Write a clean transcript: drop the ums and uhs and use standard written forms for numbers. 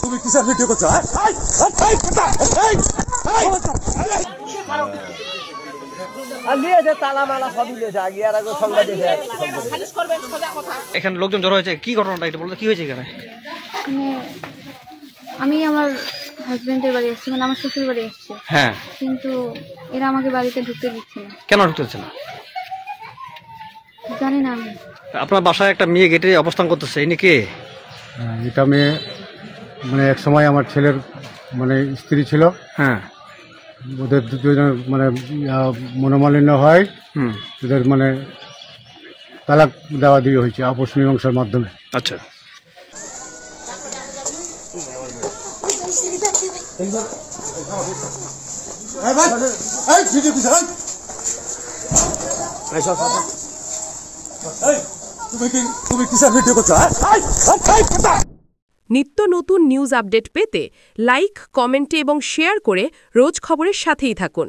তুমি কিসের ভিডিও করছো? এখানে লোকজন জড়ো হয়েছে, কি ঘটনাটা এটা বলতে, কি হয়েছে এখানে? আমি আমার হাজবেন্ডের বাড়ি আসছি, মানে আমার শ্বশুর বাড়ি আসছি। হ্যাঁ, কিন্তু এরা আমাকে বাড়িতে ঢুকতে দিচ্ছে না। কেন ঢুকতেছে না জানি না আমি। আপনার বাসায় একটা মেয়ে গেটে অবস্থান করতেছে, ইনি কে? এটা মেয়ে, মানে এক সময় আমার ছেলের মানে স্ত্রী ছিল। হ্যাঁ, ওদের দুজনের মানে মনোমালিন্য হয়, ওদের মানে তালাক দেওয়া দিয়ে হয়েছে আপোষ মীমাংসার মাধ্যমে। আচ্ছা। তুমি কিসের ভিডিও করছো? নিত্য নতুন নিউজ আপডেট পেতে লাইক, কমেন্টে এবং শেয়ার করে রোজ খবরের সাথেই থাকুন।